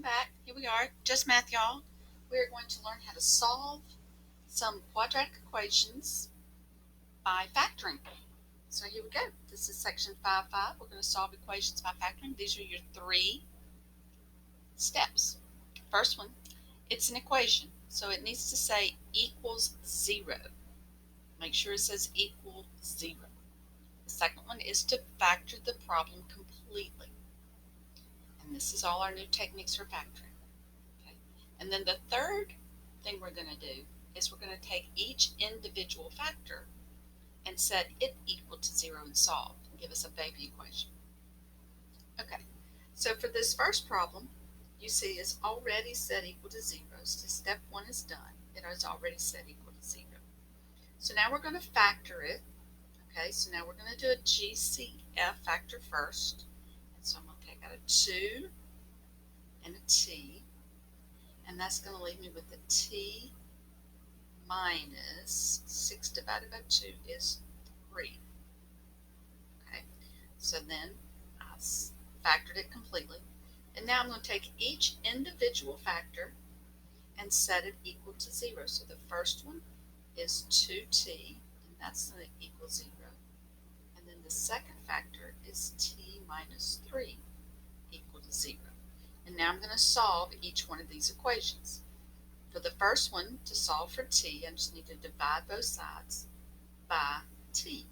back. Here we are, Just Math, y'all. We're going to learn how to solve some quadratic equations by factoring. So here we go. This is section 5.5. We're going to solve equations by factoring. These are your 3 steps. First one, it's an equation, so it needs to say equals 0. Make sure it says equal 0. The second one is to factor the problem completely. And this is all our new techniques for factoring. Okay. And then the third thing we're going to do is we're going to take each individual factor and set it equal to 0 and solve and give us a baby equation. Okay, so for this first problem, you see it's already set equal to 0. So step 1 is done. It is already set equal to 0. So now we're going to factor it. Okay, so now we're going to do a GCF factor first. And so I'm going to take out a 2 and a t, and that's going to leave me with a t minus 6 divided by 2 is 3. Okay, so then I factored it completely. And now I'm going to take each individual factor and set it equal to 0. So the first one is 2t, and that's going to equal 0. And then the second factor is t minus 3 equal to 0. And now I'm going to solve each one of these equations. For the first one, to solve for t, I just need to divide both sides by t.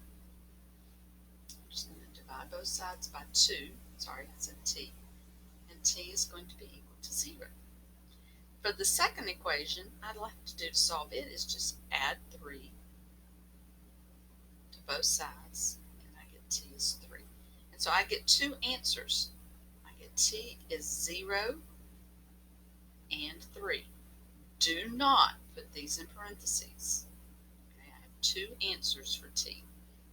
I'm just going to divide both sides by 2. Sorry, I said t. And t is going to be equal to 0. For the second equation, I'd like to do to solve it is just add 3 to both sides, and I get t is 3. And so I get 2 answers. I get t is 0 and 3. Do not put these in parentheses. Okay, I have 2 answers for t.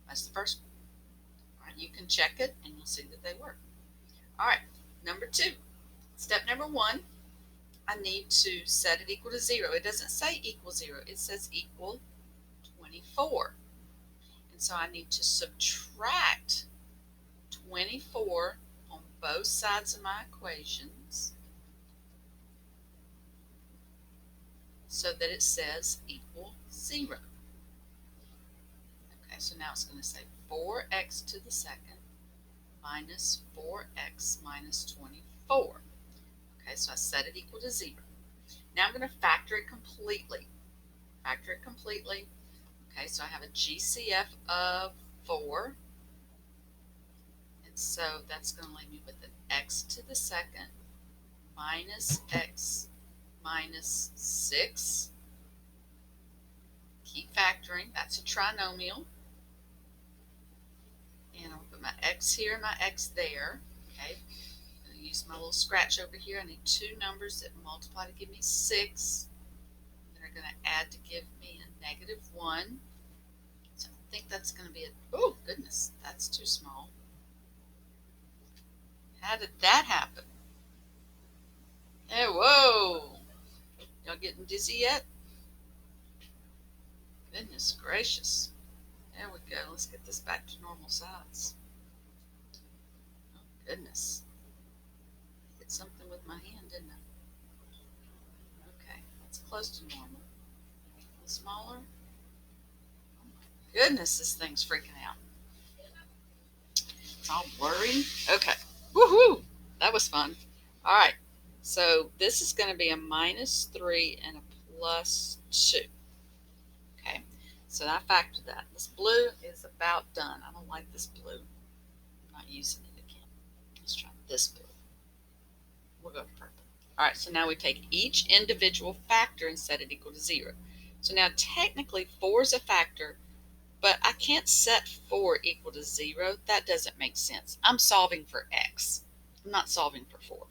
That's the first one. All right, you can check it and you'll see that they work. All right, number 2. Step number 1, I need to set it equal to 0. It doesn't say equal 0. It says equal 24. And so I need to subtract 24 on both sides of my equations so that it says equal 0. Okay, so now it's going to say 4x to the second minus 4x minus 24. Okay, so I set it equal to 0. Now I'm going to factor it completely. Factor it completely. Okay, so I have a GCF of 4. And so that's going to leave me with an x to the second minus x minus 6. Keep factoring. That's a trinomial. And I'll put my x here and my x there. Okay. I'm going to use my little scratch over here. I need 2 numbers that multiply to give me 6. That are going to add to give me a -1. So I think that's going to be a, oh goodness, that's too small. How did that happen? Hey, whoa! Y'all getting dizzy yet? Goodness gracious. There we go. Let's get this back to normal size. Oh, goodness. I hit something with my hand, didn't I? Okay, that's close to normal. A little smaller. Oh my goodness, this thing's freaking out. It's all blurry. Okay. Woohoo! That was fun. All right. So this is going to be a -3 and a +2. Okay. So I factored that. This blue is about done. I don't like this blue. I'm not using it again. Let's try this blue. We'll go with purple. All right, so now we take each individual factor and set it equal to 0. So now technically 4 is a factor, but I can't set 4 equal to 0. That doesn't make sense. I'm solving for x. I'm not solving for 4.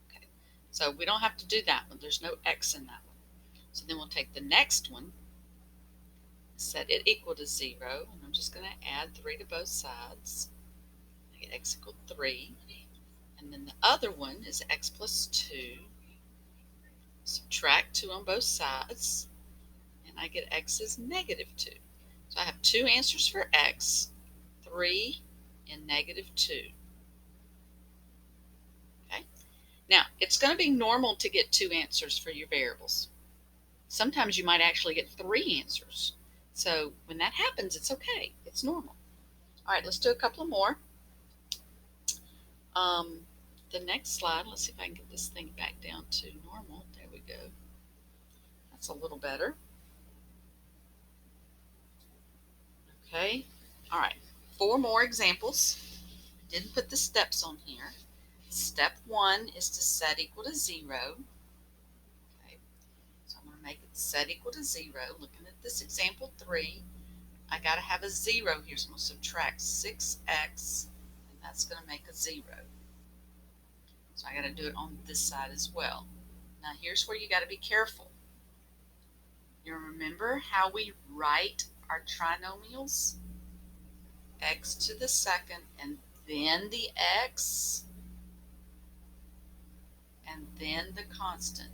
Okay, so we don't have to do that one. There's no x in that one. So then we'll take the next one, set it equal to 0, and I'm just going to add 3 to both sides. I get x equal 3. And then the other one is x plus 2. Subtract 2 on both sides, and I get x is -2. So I have 2 answers for x, 3 and -2. Okay. Now, it's going to be normal to get 2 answers for your variables. Sometimes you might actually get 3 answers. So when that happens, it's okay. It's normal. All right, let's do a couple more. The next slide, let's see if I can get this thing back down to normal. There we go. That's a little better. Okay, all right, 4 more examples. Didn't put the steps on here. Step 1 is to set equal to 0. Okay, so I'm going to make it set equal to 0. Looking at this example 3, I got to have a 0 here, so I'm going to subtract 6x, and that's going to make a 0. So I got to do it on this side as well. Now here's where you got to be careful. You remember how we write our trinomials? X to the second, and then the x, and then the constant.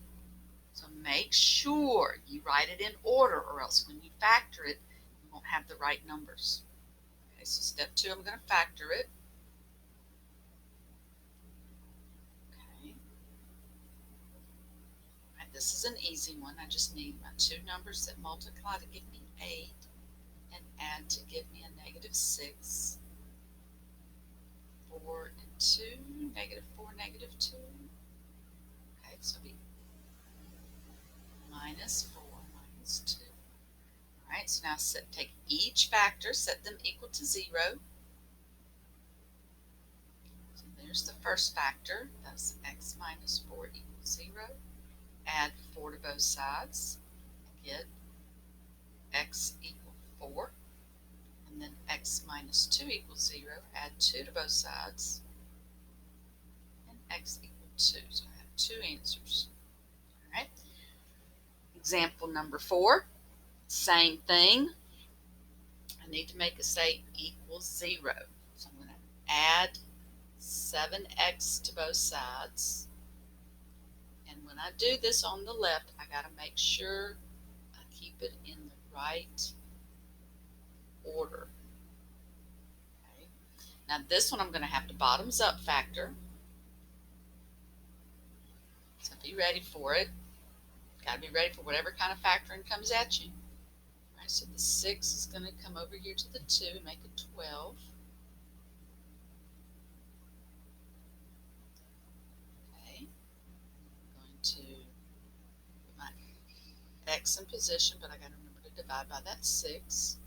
So make sure you write it in order, or else when you factor it, you won't have the right numbers. Okay, so step 2, I'm going to factor it. Okay. All right, this is an easy one. I just need my 2 numbers that multiply to give me 8 and add to give me a negative 6. 4 and 2, negative 4, negative 2. Okay, so it'll be minus 4 minus 2. All right, so now take each factor, set them equal to 0. So there's the first factor. That's x minus 4 equals 0. Add 4 to both sides. Get x equal 4. And then x minus 2 equals 0. Add 2 to both sides. And x equal 2. So I have 2 answers. All right. Example number 4. Same thing. I need to make it say equals 0. So I'm going to add 7x to both sides. And when I do this on the left, I got to make sure I keep it in the right order. Okay. Now this one I'm going to have to bottoms up factor. So be ready for it. Got to be ready for whatever kind of factoring comes at you. All right, so the 6 is going to come over here to the 2 and make it 12. Okay. I'm going to put my x in position, but I got to remember to divide by that 6.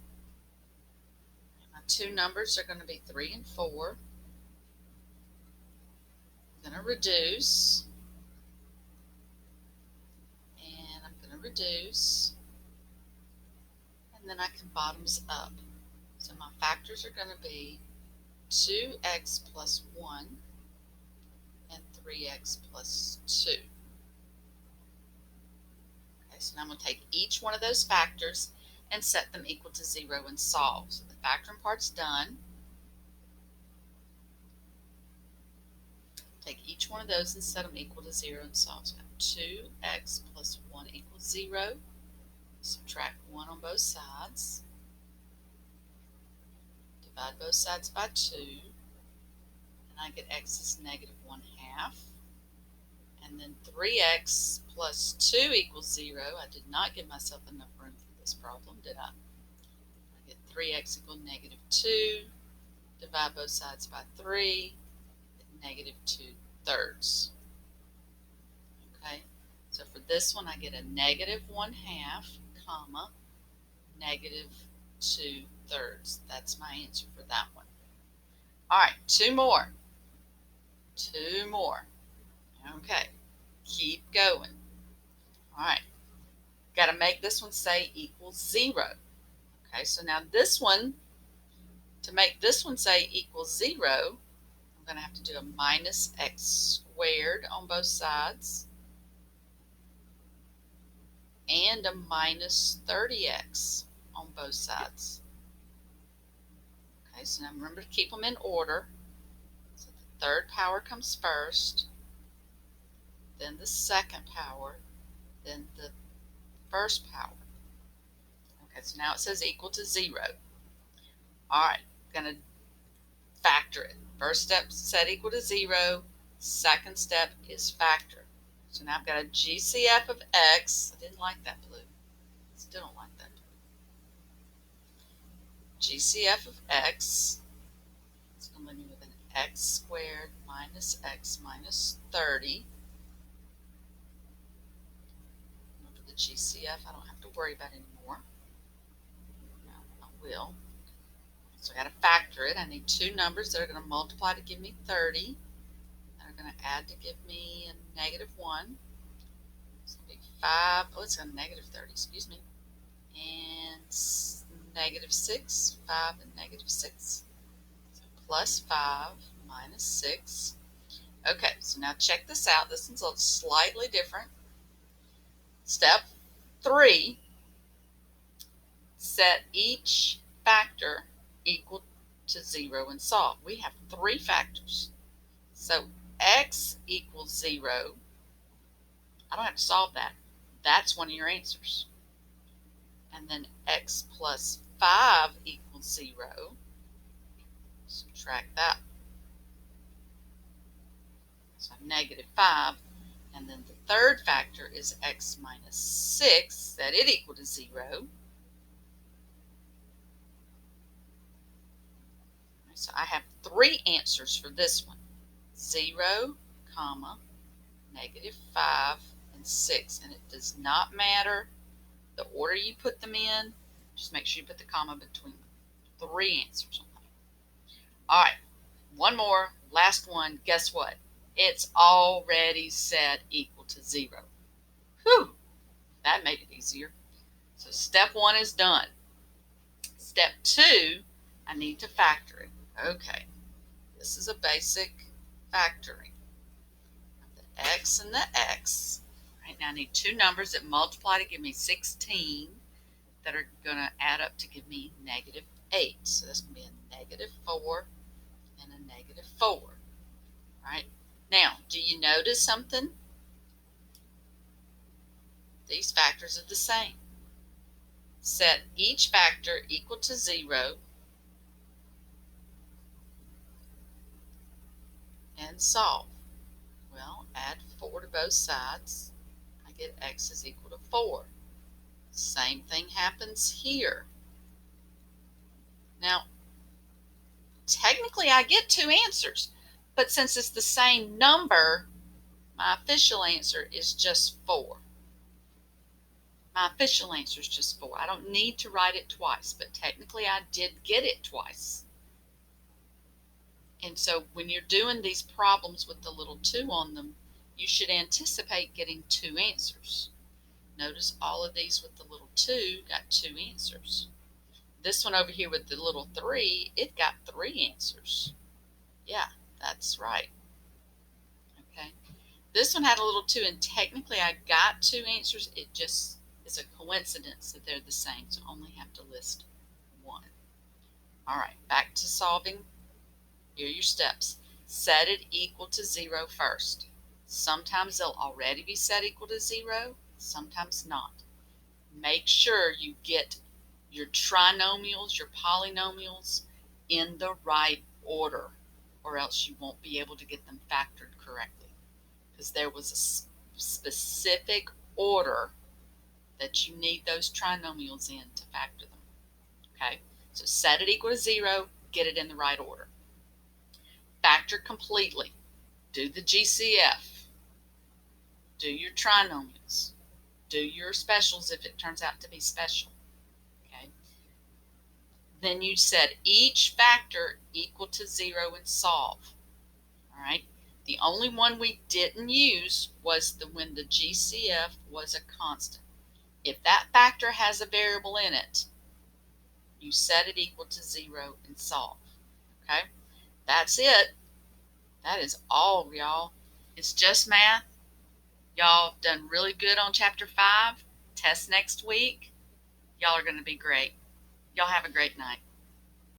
And my 2 numbers are going to be 3 and 4. I'm going to reduce. And I'm going to reduce. And then I can bottoms up. So my factors are going to be 2x plus 1 and 3x plus 2. Okay, so now I'm going to take each one of those factors and set them equal to 0 and solve. So the factoring part's done. Take each one of those and set them equal to 0 and solve. So I have 2x plus 1 equals 0. Subtract 1 on both sides. Divide both sides by 2. And I get x is negative 1/2. And then 3x plus 2 equals 0. I did not give myself enough room for this problem, did I? I get 3x equals negative 2. Divide both sides by 3. Get negative 2/3. Okay, so for this one I get a negative 1/2, comma, negative 2/3. That's my answer for that one. All right, 2 more. 2 more. Okay, keep going. All right, got to make this one say equals 0. Okay, so now this one, to make this one say equals 0, I'm going to have to do a minus x squared on both sides and a minus 30x on both sides. Okay, so now remember to keep them in order. So the third power comes first, then the second power, then the first power. Okay, so now it says equal to 0. All right, going to factor it. First step, set equal to 0. Second step is factor. So now I've got a GCF of x. I didn't like that blue. Still don't like that. GCF of x. It's going to leave me with an x squared minus x minus 30. Remember the GCF, I don't have to worry about anymore. No, I will. So I got to factor it. I need two numbers that are going to multiply to give me 30. That are going to add to give me a negative 1. It's going to be 5. Oh, it's a negative 30, excuse me. And negative 6. 5 and negative 6. So plus 5 minus 6. Okay, so now check this out. This one's slightly different. Step 3, set each factor equal to 0 and solve. We have 3 factors. So x equals 0. I don't have to solve that. That's one of your answers. And then x plus 5 equals 0. Subtract that. So negative 5. And then the third factor is x minus 6, set it equal to 0. So I have 3 answers for this one. 0, comma, negative 5, and 6. And it does not matter the order you put them in. Just make sure you put the comma between them. 3 answers on that. All right, one more, last one. Guess what? It's already set equal to 0. Whew, that made it easier. So step 1 is done. Step 2, I need to factor it. Okay, this is a basic factoring. The x and the x. Right now I need two numbers that multiply to give me 16 that are going to add up to give me negative 8. So that's going to be a negative 4 and a negative 4. Right? Now, do you notice something? These factors are the same. Set each factor equal to 0 and solve. Well, add 4 to both sides. I get x is equal to 4. Same thing happens here. Now, technically I get 2 answers, but since it's the same number, my official answer is just 4. My official answer is just 4. I don't need to write it twice, but technically I did get it twice. And so when you're doing these problems with the little 2 on them, you should anticipate getting 2 answers. Notice all of these with the little 2 got 2 answers. This one over here with the little 3, it got 3 answers. Yeah, that's right. Okay. This one had a little 2, and technically I got 2 answers. It just is a coincidence that they're the same, so I only have to list 1. All right, back to solving. Here are your steps. Set it equal to 0 first. Sometimes they'll already be set equal to 0, sometimes not. Make sure you get your trinomials, your polynomials in the right order, or else you won't be able to get them factored correctly, because there was a specific order that you need those trinomials in to factor them. Okay, so set it equal to 0, get it in the right order. Factor completely. Do the GCF. Do your trinomials. Do your specials if it turns out to be special. Okay. Then you set each factor equal to 0 and solve. All right. The only one we didn't use was when the GCF was a constant. If that factor has a variable in it, you set it equal to 0 and solve. Okay. That's it. That is all, y'all. It's just math. Y'all have done really good on Chapter 5. Test next week. Y'all are going to be great. Y'all have a great night.